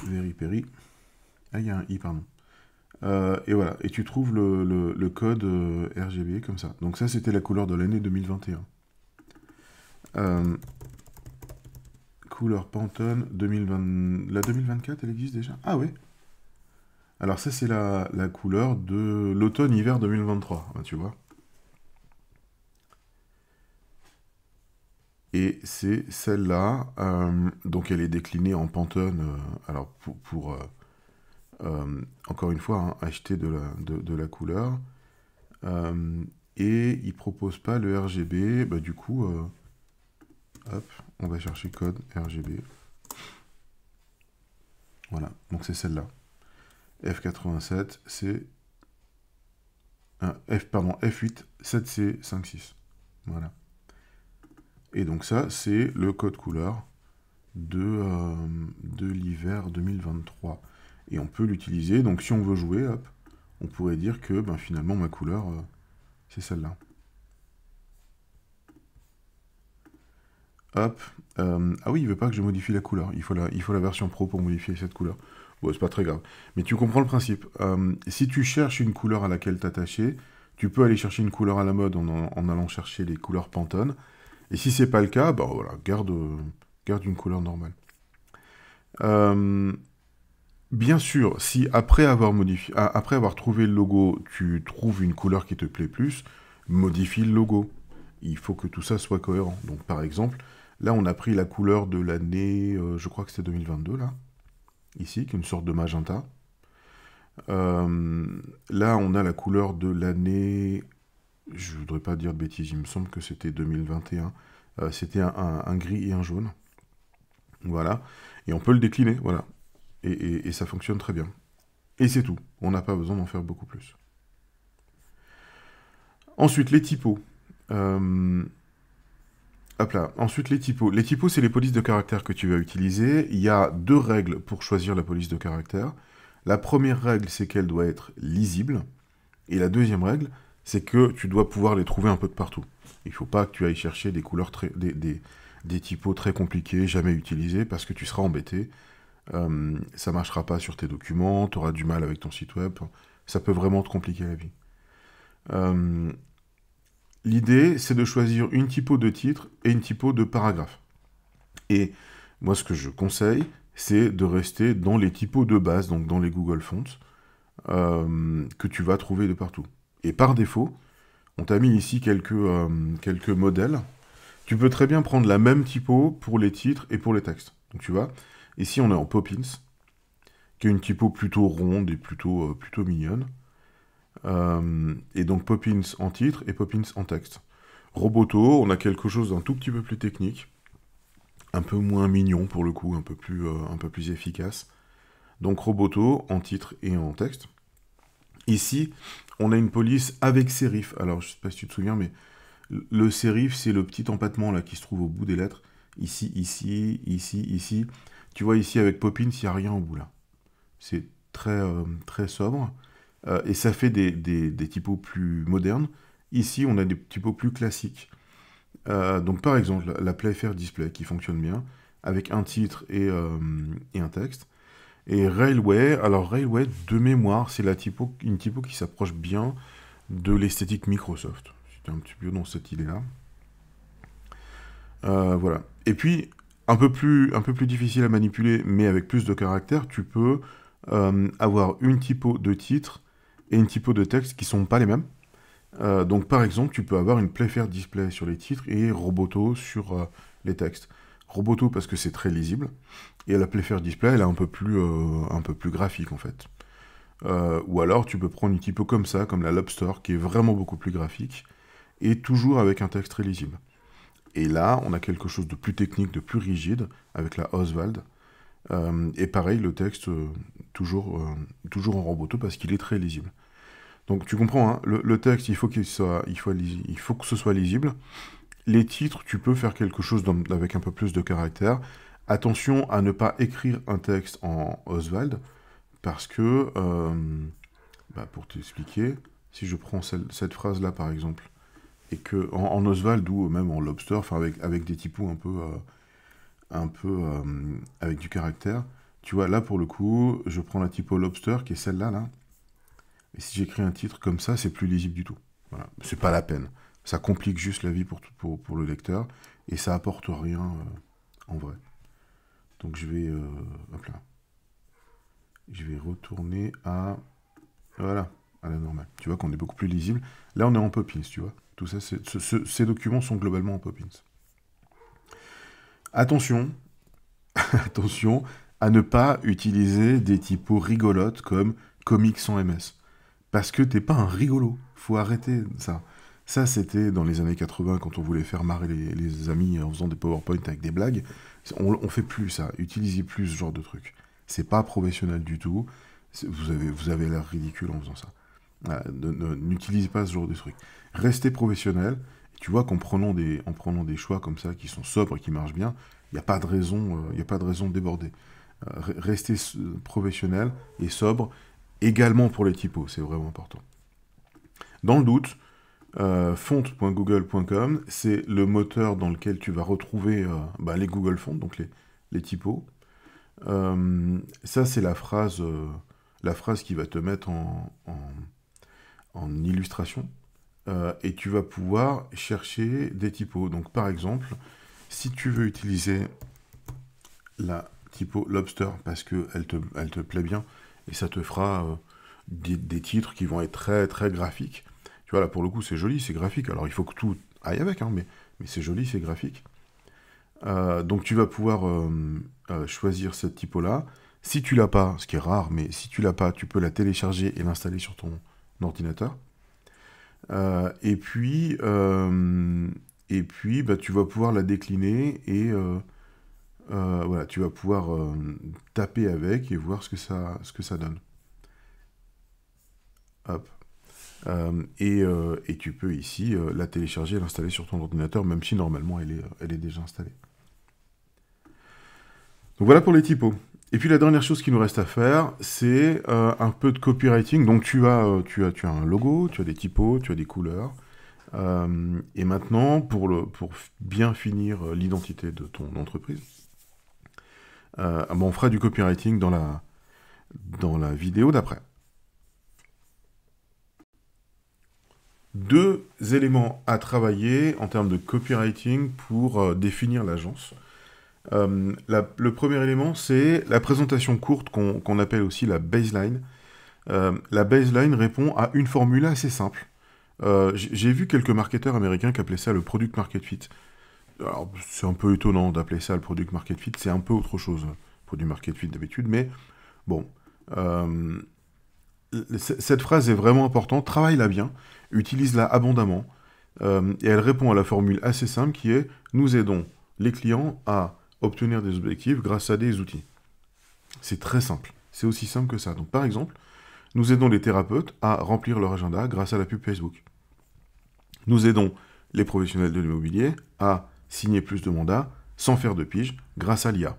Very Perry. Ah, il y a un i, pardon. Et voilà, et tu trouves le code RGB comme ça. Donc ça, c'était la couleur de l'année 2021. Couleur Pantone 2020... La 2024, elle existe déjà? Ah oui. Alors ça, c'est la couleur de l'automne-hiver 2023, hein, tu vois. Et c'est celle-là. Donc elle est déclinée en Pantone. Alors pour encore une fois, hein, acheter de la couleur. Et il propose pas le RGB. Bah, du coup, hop, on va chercher code RGB. Voilà, donc c'est celle-là. F87, c'est... F8, 7C, 56. Voilà. Et donc ça, c'est le code couleur de l'hiver 2023. Et on peut l'utiliser. Donc si on veut jouer, hop, on pourrait dire que finalement ma couleur, c'est celle-là. Hop. Ah oui, il veut pas que je modifie la couleur. Il faut la version pro pour modifier cette couleur. Bon, c'est pas très grave. Mais tu comprends le principe. Si tu cherches une couleur à laquelle t'attacher, tu peux aller chercher une couleur à la mode en allant chercher les couleurs Pantone. Et si c'est pas le cas, bah voilà, garde une couleur normale. Euh, Bien sûr, si après avoir trouvé le logo, tu trouves une couleur qui te plaît plus, modifie le logo. Il faut que tout ça soit cohérent. Donc par exemple, là on a pris la couleur de l'année, je crois que c'était 2022 là, ici, qui est une sorte de magenta. Là on a la couleur de l'année, je voudrais pas dire de bêtises, il me semble que c'était 2021. C'était un gris et un jaune. Voilà. Et on peut le décliner, voilà. Et ça fonctionne très bien. Et c'est tout. On n'a pas besoin d'en faire beaucoup plus. Ensuite, les typos. Euh, Hop là. Ensuite, les typos. Les typos, c'est les polices de caractère que tu vas utiliser. Il y a deux règles pour choisir la police de caractère. La première règle, c'est qu'elle doit être lisible. Et la deuxième règle, c'est que tu dois pouvoir les trouver un peu de partout. Il ne faut pas que tu ailles chercher des couleurs des typos très compliqués, jamais utilisés, parce que tu seras embêté. Ça marchera pas sur tes documents, tu auras du mal avec ton site web. Ça peut vraiment te compliquer la vie. Euh, L'idée, c'est de choisir une typo de titre et une typo de paragraphe. Et moi, ce que je conseille, c'est de rester dans les typos de base, donc dans les Google Fonts, que tu vas trouver de partout. Et par défaut, on t'a mis ici quelques modèles. Tu peux très bien prendre la même typo pour les titres et pour les textes. Donc tu vois, ici on est en Poppins, qui est une typo plutôt ronde et plutôt mignonne. Et donc Poppins en titre et Poppins en texte. Roboto, on a quelque chose d'un tout petit peu plus technique, un peu moins mignon pour le coup, un peu plus efficace. Donc Roboto en titre et en texte. Ici, on a une police avec sérif. Alors, je sais pas si tu te souviens, mais le sérif, c'est le petit empattement là qui se trouve au bout des lettres. Ici, ici, ici, ici. Tu vois, ici, avec Poppins, il n'y a rien au bout là. C'est très sobre. Et ça fait des typos plus modernes. Ici, on a des typos plus classiques. Donc, par exemple, la Playfair Display qui fonctionne bien, avec un titre et un texte. Et Railway, alors Railway, de mémoire, c'est une typo qui s'approche bien de l'esthétique Microsoft. C'était un petit peu dans cette idée-là. Voilà. Et puis, un peu plus difficile à manipuler, mais avec plus de caractères, tu peux avoir une typo de titre et une typo de texte qui sont pas les mêmes. Donc, par exemple, tu peux avoir une Playfair Display sur les titres et Roboto sur les textes. Roboto parce que c'est très lisible, et la Playfair Display, elle est un peu plus graphique en fait. Ou alors, tu peux prendre une typo comme ça, comme la Lobster, qui est vraiment beaucoup plus graphique, et toujours avec un texte très lisible. Et là, on a quelque chose de plus technique, de plus rigide, avec la Oswald. Et pareil, le texte, toujours en roboto, parce qu'il est très lisible. Donc tu comprends, hein, le texte, il faut que ce soit lisible. Les titres, tu peux faire quelque chose avec un peu plus de caractère. Attention à ne pas écrire un texte en Oswald, parce que, pour t'expliquer, si je prends cette phrase-là par exemple, et que en Oswald ou même en Lobster, enfin avec des typos avec du caractère, tu vois, là pour le coup, je prends la typo Lobster qui est celle-là, là, et si j'écris un titre comme ça, c'est plus lisible du tout. Voilà, c'est pas la peine. Ça complique juste la vie pour le lecteur, et ça apporte rien en vrai. Donc hop là, je vais retourner voilà, à la normale. Tu vois qu'on est beaucoup plus lisible. Là, on est en Poppins, tu vois. Tout ça, ces documents sont globalement en Poppins. Attention, attention à ne pas utiliser des typos rigolotes comme comics sans MS. Parce que t'es pas un rigolo. Faut arrêter ça. Ça, c'était dans les années 80 quand on voulait faire marrer les amis en faisant des PowerPoint avec des blagues. On fait plus ça. Utilisez plus ce genre de truc. C'est pas professionnel du tout. Vous avez l'air ridicule en faisant ça. N'utilisez pas ce genre de truc. Restez professionnel. Tu vois en prenant des choix comme ça qui sont sobres et qui marchent bien, il n'y a pas de raison, y a pas de raison de déborder. Restez professionnel et sobre également pour les typos, c'est vraiment important. Dans le doute, font.google.com, c'est le moteur dans lequel tu vas retrouver les Google Fonts, donc les typos. Ça, c'est la phrase qui va te mettre en illustration. Et tu vas pouvoir chercher des typos. Donc, par exemple, si tu veux utiliser la typo lobster parce qu'elle te plaît bien et ça te fera des titres qui vont être très, très graphiques. Tu vois, là, pour le coup, c'est joli, c'est graphique. Alors, il faut que tout aille avec, hein, mais c'est joli, c'est graphique. Donc, tu vas pouvoir choisir cette typo-là. Si tu l'as pas, ce qui est rare, mais si tu l'as pas, tu peux la télécharger et l'installer sur ton ordinateur. Et puis, bah, tu vas pouvoir la décliner et voilà, tu vas pouvoir taper avec et voir ce que ça donne. Hop. Et tu peux ici la télécharger et l'installer sur ton ordinateur, même si normalement elle est déjà installée. Donc voilà pour les typos. Et puis la dernière chose qu'il nous reste à faire, c'est un peu de copywriting. Donc tu as un logo, tu as des typos, tu as des couleurs. Et maintenant, pour bien finir l'identité de ton entreprise, on fera du copywriting dans la vidéo d'après. Deux éléments à travailler en termes de copywriting pour définir l'agence. Le premier élément, c'est la présentation courte qu'on appelle aussi la baseline. La baseline répond à une formule assez simple. J'ai vu quelques marketeurs américains qui appelaient ça le product market fit. Alors, c'est un peu étonnant d'appeler ça le product market fit, c'est un peu autre chose, product market fit d'habitude, mais bon. Cette phrase est vraiment importante, travaille-la bien, utilise-la abondamment, et elle répond à la formule assez simple qui est « Nous aidons les clients à obtenir des objectifs grâce à des outils ». C'est très simple, c'est aussi simple que ça. Donc par exemple, nous aidons les thérapeutes à remplir leur agenda grâce à la pub Facebook. Nous aidons les professionnels de l'immobilier à signer plus de mandats sans faire de pige grâce à l'IA.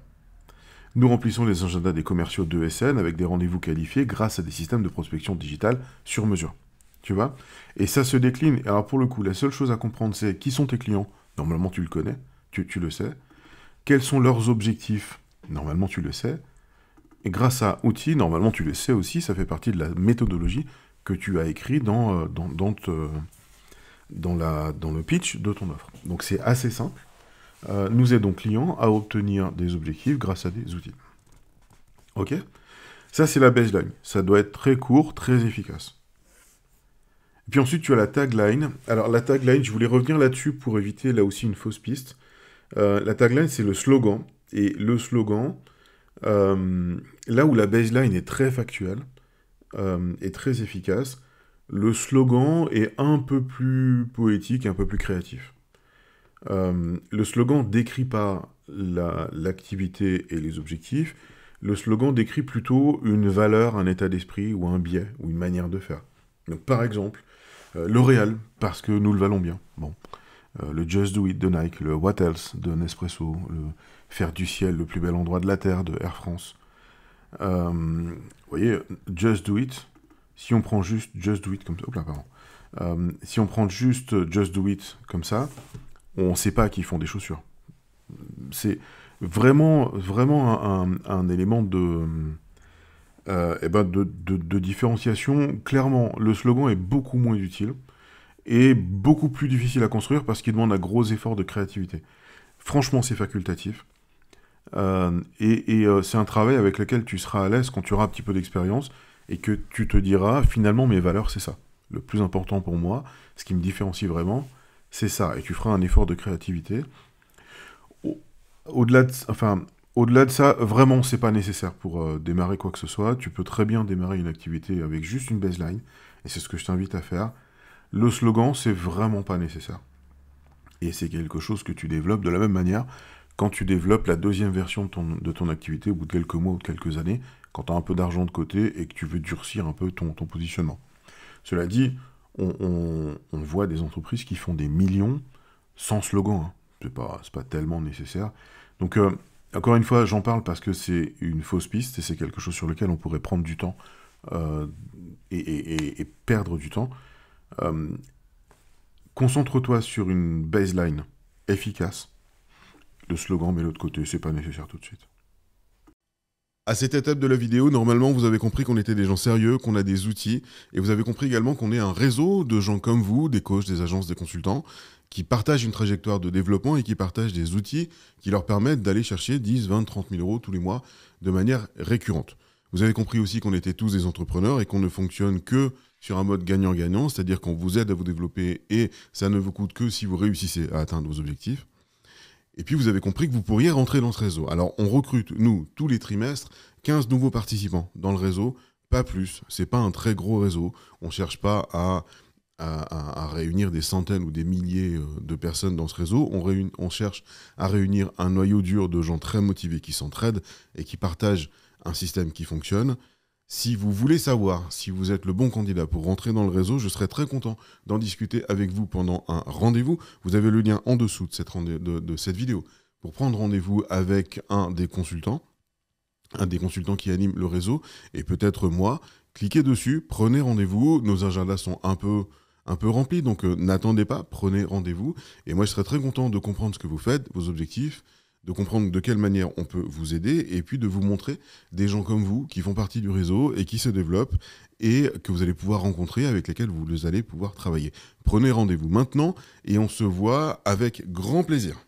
Nous remplissons les agendas des commerciaux d'ESN avec des rendez-vous qualifiés grâce à des systèmes de prospection digitale sur mesure. Tu vois? Et ça se décline. Alors pour le coup, la seule chose à comprendre, c'est qui sont tes clients? Normalement, tu le connais, tu le sais. Quels sont leurs objectifs? Normalement, tu le sais. Et grâce à outils, normalement, tu le sais aussi, ça fait partie de la méthodologie que tu as écrit dans le pitch de ton offre. Donc c'est assez simple. Nous aidons clients à obtenir des objectifs grâce à des outils. Ok? Ça, c'est la baseline. Ça doit être très court, très efficace. Et puis ensuite, tu as la tagline. Alors, la tagline, je voulais revenir là-dessus pour éviter là aussi une fausse piste. La tagline, c'est le slogan. Et le slogan, là où la baseline est très factuelle et très efficace, le slogan est un peu plus poétique, un peu plus créatif. Le slogan ne décrit pas l'activité et les objectifs. Le slogan décrit plutôt une valeur, un état d'esprit ou un biais ou une manière de faire. Donc, par exemple, L'Oréal, parce que nous le valons bien. Bon. Le Just Do It de Nike, le What Else de Nespresso, le Faire du ciel le plus bel endroit de la Terre de Air France. Vous voyez, Just Do It, si on prend juste Just Do It comme ça, hop là, pardon. Si on prend juste Just Do It comme ça, on ne sait pas qu'ils font des chaussures. C'est vraiment, vraiment un élément de différenciation. Clairement, le slogan est beaucoup moins utile et beaucoup plus difficile à construire parce qu'il demande un gros effort de créativité. Franchement, c'est facultatif. C'est un travail avec lequel tu seras à l'aise quand tu auras un petit peu d'expérience et que tu te diras, finalement, mes valeurs, c'est ça. Le plus important pour moi, ce qui me différencie vraiment, c'est ça. Et tu feras un effort de créativité. Au-delà de ça, vraiment, c'est pas nécessaire pour démarrer quoi que ce soit. Tu peux très bien démarrer une activité avec juste une baseline, et c'est ce que je t'invite à faire. Le slogan, c'est vraiment pas nécessaire. Et c'est quelque chose que tu développes de la même manière quand tu développes la deuxième version de ton activité au bout de quelques mois ou de quelques années, quand tu as un peu d'argent de côté et que tu veux durcir un peu ton positionnement. Cela dit, on voit des entreprises qui font des millions sans slogan. Hein. C'est pas tellement nécessaire. Donc, encore une fois, j'en parle parce que c'est une fausse piste et c'est quelque chose sur lequel on pourrait prendre du temps et perdre du temps. Concentre-toi sur une baseline efficace. Le slogan, mais l'autre côté, c'est pas nécessaire tout de suite. À cette étape de la vidéo, normalement, vous avez compris qu'on était des gens sérieux, qu'on a des outils, et vous avez compris également qu'on est un réseau de gens comme vous, des coachs, des agences, des consultants, qui partagent une trajectoire de développement et qui partagent des outils qui leur permettent d'aller chercher 10, 20, 30 000 euros tous les mois de manière récurrente. Vous avez compris aussi qu'on était tous des entrepreneurs et qu'on ne fonctionne que sur un mode gagnant-gagnant, c'est-à-dire qu'on vous aide à vous développer et ça ne vous coûte que si vous réussissez à atteindre vos objectifs. Et puis, vous avez compris que vous pourriez rentrer dans ce réseau. Alors, on recrute, nous, tous les trimestres, 15 nouveaux participants dans le réseau, pas plus. C'est pas un très gros réseau. On ne cherche pas à réunir des centaines ou des milliers de personnes dans ce réseau. On cherche à réunir un noyau dur de gens très motivés qui s'entraident et qui partagent un système qui fonctionne. Si vous voulez savoir si vous êtes le bon candidat pour rentrer dans le réseau, je serais très content d'en discuter avec vous pendant un rendez-vous. Vous avez le lien en dessous de cette vidéo pour prendre rendez-vous avec un des consultants qui anime le réseau, et peut-être moi. Cliquez dessus, prenez rendez-vous. Nos agendas sont un peu remplis, donc n'attendez pas, prenez rendez-vous. Et moi, je serais très content de comprendre ce que vous faites, vos objectifs, de comprendre de quelle manière on peut vous aider et puis de vous montrer des gens comme vous qui font partie du réseau et qui se développent et que vous allez pouvoir rencontrer, avec lesquels vous allez pouvoir travailler. Prenez rendez-vous maintenant et on se voit avec grand plaisir.